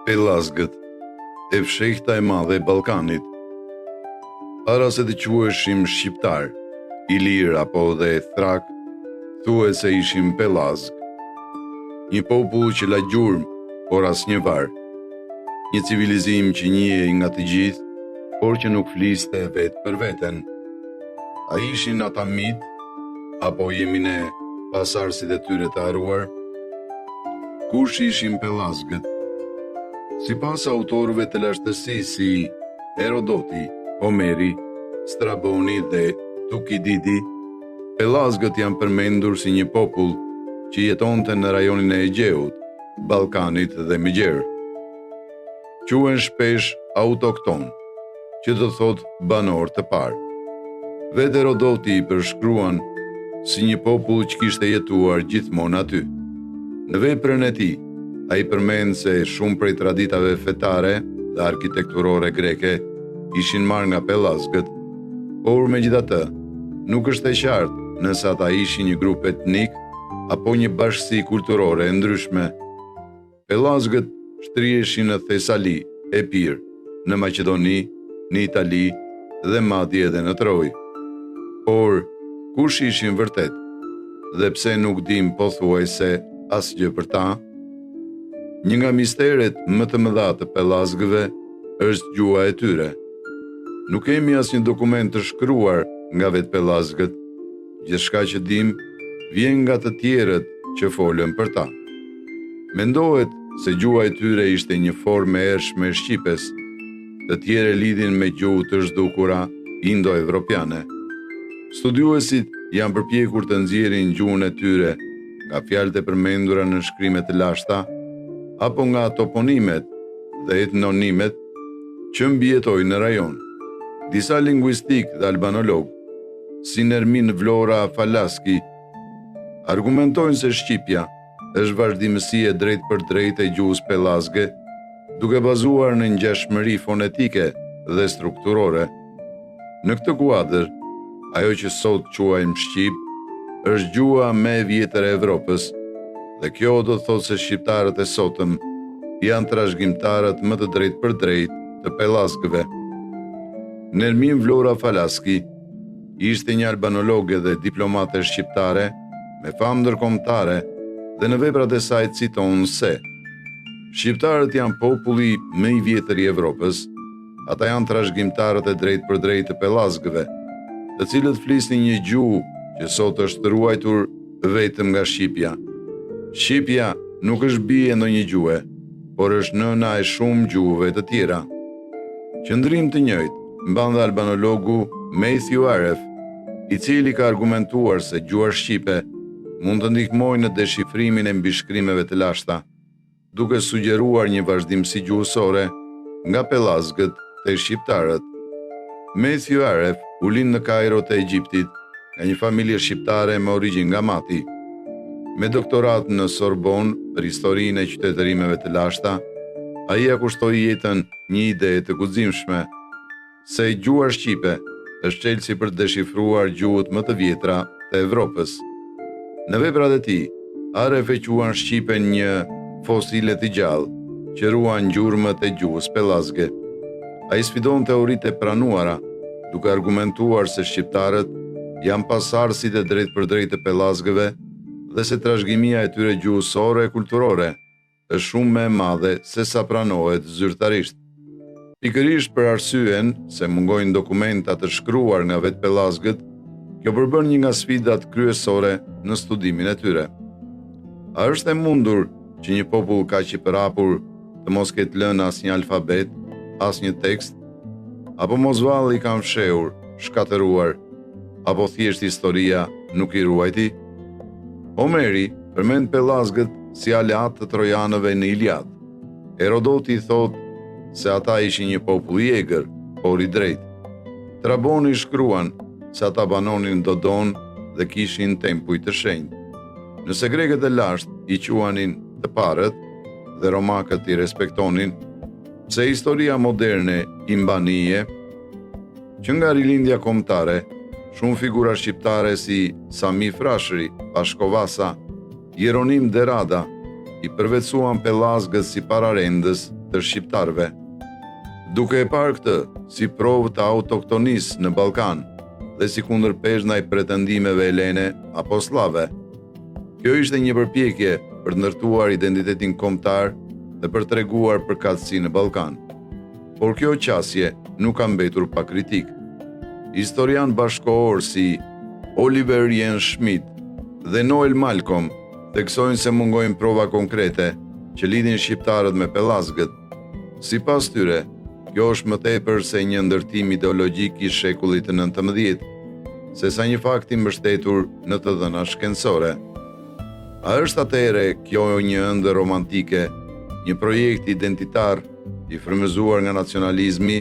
Pellazgët, e fshehta e madhe e Ballkanit. Para se të quheshim shqiptar, ilir apo dhe thrak, thuhet se ishim pellazg. Një popull që la gjurmë, por asnjë var. Një civilizim që njihej nga të gjithë, por që nuk fliste vetë për veten. A ishin ata mit, apo jemi ne pasardhësit e tyre të harruar? Kush ishin pellazgët? Sipas autorëve të lashtësisë si Herodoti, Homeri, Straboni dhe Tukididi, pellazgët janë përmendur si një popull që jetonte në rajonin e Egjeut, Ballkanit dhe Megjer. Quhen shpesh autokton, që do thot banor të parë. Vetë Herodoti i përshkruan si një popull që kishte jetuar gjithmonë aty. Në veprën e tij, ai përmend se shumë prej traditave fetare dhe arkitekturore greke ishin marrë nga pellazgët, por megjithatë, nuk është e qartë nëse ata ishin një grup etnik apo një bashkësi kulturore e ndryshme. Pellazgët shtriheshin në Thesali, Epir, në Maqedoni, në Itali dhe madje edhe në Trojë. Por kush ishin vërtet? Dhe pse nuk dim pothuajse asgjë për ta? Një nga misteret më të mëdha të pellazgëve është gjuha e tyre. Nuk kemi asnjë dokument të shkruar nga vetë pellazgët. Gjithçka që dim vjen nga të tjerët që folën për ta. Mendohet se gjuha e tyre ishte një formë e ershme e shqipes. Të tjerë lidhin me gjuhë të zhdukura indo-evropiane. Studiuesit janë përpjekur të nxjerrin gjuhën e tyre nga fjalët e përmendura në shkrimet të lashta apo nga toponimet dhe etnonimet që mbijetojnë në rajon. Disa lingvistik dhe albanolog, si Nermin Vlora Falaski, argumentojnë se Shqipja është vazhdimësi e drejt për drejt e gjuhës pellazge, duke bazuar në ngjashmëri fonetike dhe strukturore. Në këtë kuadër, ajo që sot quajmë shqip është gjuha më e vjetër e Evropës, dhe kjo do të thotë se shqiptarët e sotëm janë trashëgimtarët më të drejt për drejt të pellazgëve. Nermin Vlora Falaski ishte një albanologe dhe diplomate shqiptare me famë ndërkombëtare dhe në veprat e saj citon se shqiptarët janë populli më i vjetër i Evropës, ata janë trashëgimtarët e drejt për drejt të pellazgëve, të cilët flisnin një gjuhë që sot është ruajtur vetëm nga Shqipja. Shqipja nuk është bie ndonjë gjuhe, por është nëna e shumë gjuhëve të tjera. Qëndrim të njëjtë mban dhe albanologu Matthew Aref, i cili ka argumentuar se gjuha shqipe mund të ndihmojë në deshifrimin e mbishkrimeve të lashta, duke sugjeruar një vazhdimsi gjuhësore nga pellazgët te shqiptarët. Matthew Aref u lind në Kairo të Egjiptit, nga një familje shqiptare me origjinë nga Mati. Me doktorat në Sorbonne për historinë e qytetërimeve të lashta, ai ia kushtoi jetën një ide të guximshme, se gjuha shqipe është çelësi për të deshifruar gjuhët më të vjetra të Evropës. Në veprat e tij, Aref e quan shqipen një fosile të gjallë që ruan gjurmët e gjuhës pellazge. Ai sfidon teoritë e pranuara, duke argumentuar se shqiptarët janë pasardhësit e drejt për drejt të pellazgëve dhe se trashëgimia e tyre gjuhësore e kulturore është shumë më e madhe se sa pranohet zyrtarisht. Pikërisht për arsyen se mungojnë dokumenta të shkruar nga vetë pellazgët, kjo përbën një nga sfidat kryesore në studimin e tyre. A është e mundur që një popull kaq i përhapur të mos ketë lënë asnjë alfabet, asnjë tekst, apo mos valli i kanë fshehur, shkatëruar, apo thjesht historia nuk i ruajti? Homeri përmend pellazgët si aleat të trojanëve në Iliad. Herodoti thotë se ata ishin një popull i egër, por i drejtë. Straboni shkruan se ata banonin Dodon dhe kishin tempuj të shenjtë. Nëse grekët e lashtë i quanin të parët dhe romakët i respektonin, pse historia moderne i mban nije, që nga rilindja kombëtare, shumë figura shqiptare si Sami Frashëri, Pashko Vasa, Jeronim Derada, i përvetësuan pellazgët si pararendës të shqiptarëve. Duke e parë këtë si provë të autoktonisë në Ballkan dhe si kundërpesh ndaj pretendimeve helene apo slave, kjo ishte një përpjekje për të ndërtuar identitetin kombëtar dhe për treguar përkatësi në Ballkan. Por kjo qasje nuk ka mbetur pa kritik. Historian bashkëkohor si Oliver Jens Schmidt dhe Noel Malcolm theksojnë se mungojnë prova konkrete që lidhin shqiptarët me pellazgët. Sipas tyre, kjo është më tepër se një ndërtim ideologjik i shekullit të 19, sesa një fakt i mbështetur në të dhëna shkencore. A është atëherë kjo një ëndër romantike, një projekt identitar i frymëzuar nga nacionalizmi,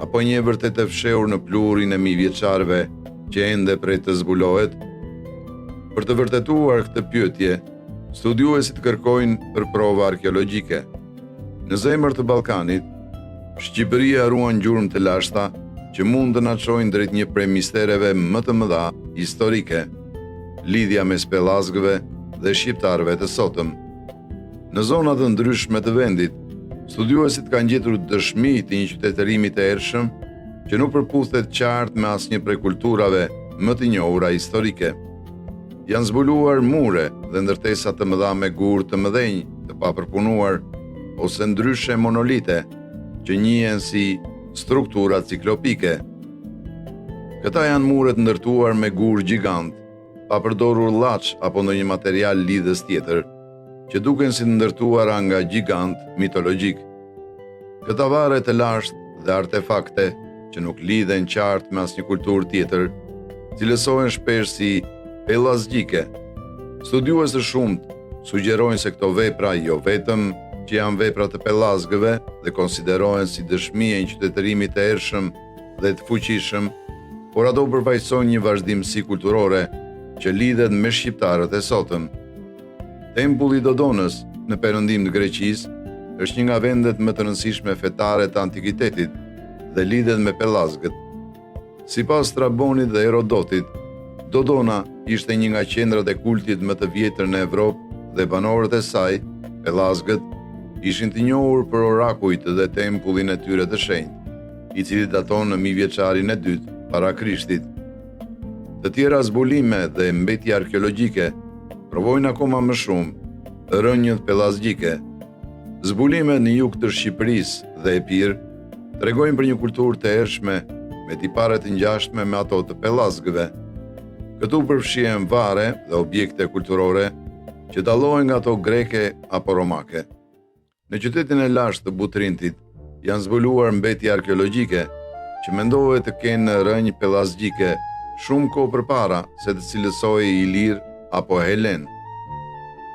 apo një vërtet e fshehur në pluhurin e mijëvjeçarëve që ende prej të zbulohet? Për të vërtetuar këtë pyetje, studiuesit kërkojnë për prova arkeologjike. Në zemër të Ballkanit, Shqipëria ruan gjurmë të lashta që mund të na çojnë drejt një prej mistereve më të mëdha historike, lidhja mes pellazgëve dhe shqiptarëve të sotëm. Në zona të ndryshme të vendit, studiuesit kanë gjetur dëshmi të një qytetërimi të ershëm që nuk përputhet qartë me asnjë prej kulturave më të njohura historike. Janë zbuluar mure dhe ndërtesa të mëdha me gur të mëdhenj, të papërpunuar, ose ndryshe monolite, që njihen si struktura ciklopike. Këta janë muret ndërtuar me gur gjigant, pa përdorur llaç apo ndonjë material lidhës tjetër, që duken si të ndërtuara nga gjigant mitologjik. Këta varre të lashtë dhe artefakte që nuk lidhen qartë me asnjë kulturë tjetër, cilësohen shpesh si pellazgjike. Studiues të shumtë sugjerojnë se këto vepra jo vetëm që janë vepra të pellazgëve dhe konsiderohen si dëshmi e një qytetërimi të ershëm dhe të fuqishëm, por ato përfaqësojnë një vazhdimsi kulturore që lidhet me shqiptarët e sotëm. Tempulli i Dodonës në perëndim të Greqisë është një nga vendet më të rëndësishme fetare të antikitetit dhe lidhet me pellazgët. Sipas Strabonit dhe Herodotit, Dodona ishte një nga qendrat e kultit më të vjetër në Evropë dhe banorët e saj, pellazgët, ishin të njohur për orakujt dhe tempullin e tyre të shenjtë, i cili daton në mijëvjeçarin e dytë para Krishtit. Të tjera zbulime dhe mbetje arkeologjike provojnë akoma më shumë rënjët pellazgjike. Zbulimet në jug të Shqipërisë dhe Epir tregojnë për një kulturë të ershme me tipare të ngjashme me ato të pellazgëve. Këtu përfshihen varre dhe objekte kulturore që dallohen nga ato greke apo romake. Në qytetin e lashtë të Butrintit janë zbuluar mbetje arkeologjike që mendohet të kenë rënjë pellazgjike shumë kohë përpara se të cilësojë Ilir apo Helen.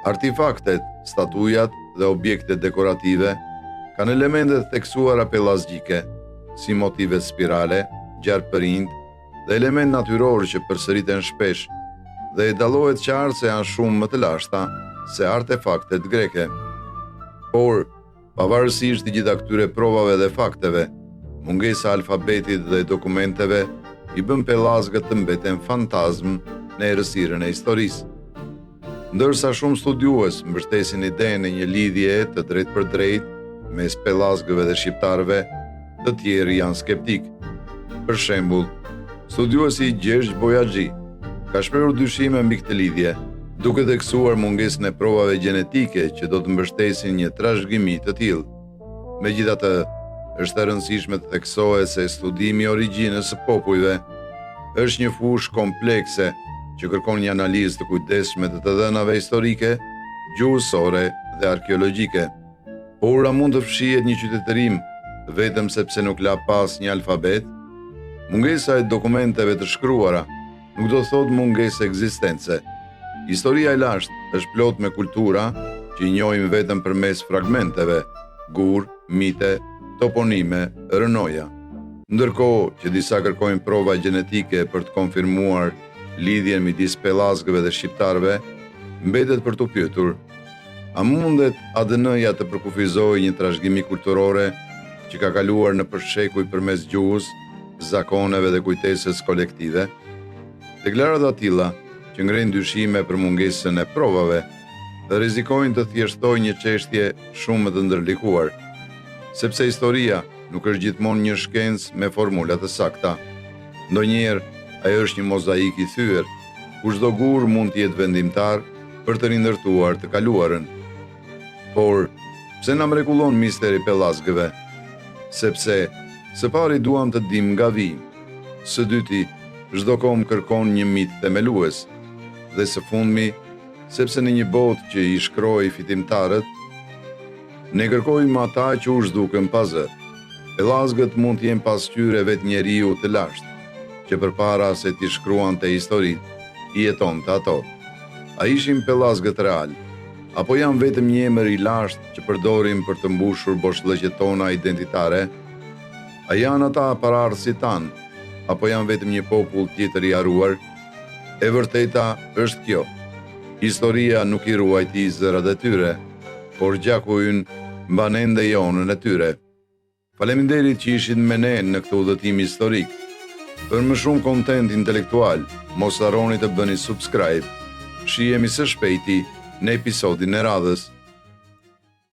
Artefaktet, statujat dhe objektet dekorative kanë elemente të theksuara pellazgjike, si motive spirale, gjarpërind dhe element natyror që përsëriten shpesh dhe dallohet qartë se janë shumë më të lashta se artefaktet greke. Por, pavarësisht të gjitha këtyre provave dhe fakteve, mungesa e alfabetit dhe dokumenteve i bën pellazgët të mbeten fantazm në errësirën e historisë. Ndërsa shumë studiues mbështesin idenë e një lidhje të drejtë për drejtë mes pellazgëve dhe shqiptarëve, të tjerë janë skeptik. Për shembull, studiuesi Gjergj Bojaxhi ka shprehur dyshime mbi këtë lidhje, duke theksuar mungesën e provave gjenetike që do të mbështesin një trashëgimi të tillë. Megjithatë, është e rëndësishme të theksohet se studimi i origjinës së popujve është një fushë komplekse që kërkon një analizë të kujdesshme të dhënave historike, gjuhësore dhe arkeologjike. Por a mund të fshihet një qytetërim vetëm sepse nuk la pas një alfabet? Mungesa e dokumenteve të shkruara nuk do thotë mungesë ekzistence. Historia e lashtë është plot me kultura që i njohim vetëm përmes fragmenteve, gur, mite, toponime, rënoja. Ndërkohë që disa kërkojnë prova gjenetike për të konfirmuar lidhjen midis pellazgëve dhe shqiptarëve, mbetet për të pyetur: a mundet ADN-ja të përkufizojë një trashëgimi kulturore që ka kaluar në përshekuj përmes gjuhës, zakoneve dhe kujtesës kolektive? Deklarata të tilla që ngrenë dyshime për mungesën e provave dhe rrezikojnë të thjeshtojnë një çështje shumë të ndërlikuar. sepse historia nuk është gjithmonë një shkencë me formula të sakta. Ndonjëherë ajo është një mozaik i thyer, ku çdo gur mund të jetë vendimtar për të rindërtuar të kaluarën. Por pse na mrekullon misteri pellazgëve? Sepse së pari duam të dim nga vi, së dyti çdo kom kërkon një mit themelues, dhe së fundmi sepse në një botë që i shkroi fitimtarët, ne kërkojmë ata që u zhdukën pa zë. Pellazgët mund të jenë pasqyrë vetë njeriu të lashtë, që përpara se t'i shkruante historitë, i jetonte ato. A ishin pellazgët real, apo janë vetëm një emër i lashtë që përdorim për të mbushur boshllëqet tona identitare? A janë ata paraardhësit tanë, apo janë vetëm një popull tjetër i harruar? E vërteta është kjo. Historia nuk i ruajti zërat e tyre, por gjaku ynë mban ende jonën e tyre. Faleminderit që ishin me ne në këtë udhëtim historik. Për më shumë kontent intelektual, mos harroni të bëni subscribe. Shihemi së shpejti në episodin e radhës.